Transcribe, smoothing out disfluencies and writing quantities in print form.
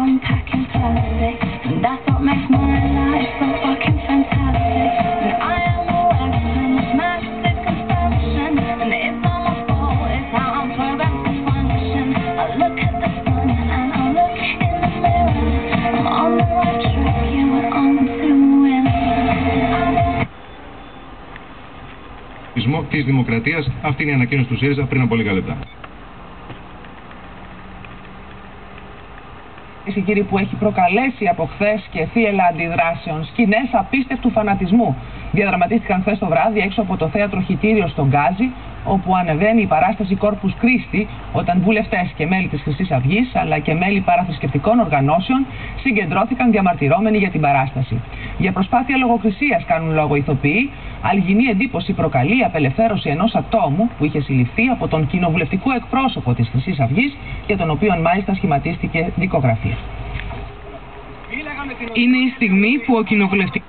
unpacking plastic, and that's what makes my life so fucking fantastic. And I am aware of how much massive consumption, and it's not my fault, it's how I'm programmed to function. I look at the sun and I look in the mirror. I'm on the right track, yeah, we're on to win. Της Δημοκρατίας, αυτή είναι η ανακοίνωση του ΣΥΡΙΖΑ πριν από λίγα λεπτά. Κύριε, που έχει προκαλέσει από χθες και θύελλα αντιδράσεων, σκηνές απίστευτου φανατισμού διαδραματίστηκαν χθες το βράδυ έξω από το θέατρο Χιτήριο στον Γκάζι, όπου ανεβαίνει η παράσταση Corpus Christi, όταν βουλευτές και μέλη της Χρυσής Αυγής αλλά και μέλη παραθρησκευτικών οργανώσεων συγκεντρώθηκαν διαμαρτυρόμενοι για την παράσταση. Για προσπάθεια λογοκρισίας κάνουν λόγο ηθοποιοί. Αλγινή εντύπωση προκαλεί η απελευθέρωση ενός ατόμου που είχε συλληφθεί από τον κοινοβουλευτικό εκπρόσωπο της Χρυσής Αυγής, για τον οποίον μάλιστα σχηματίστηκε δικογραφία. Είναι η στιγμή που ο κοινοβουλευτικός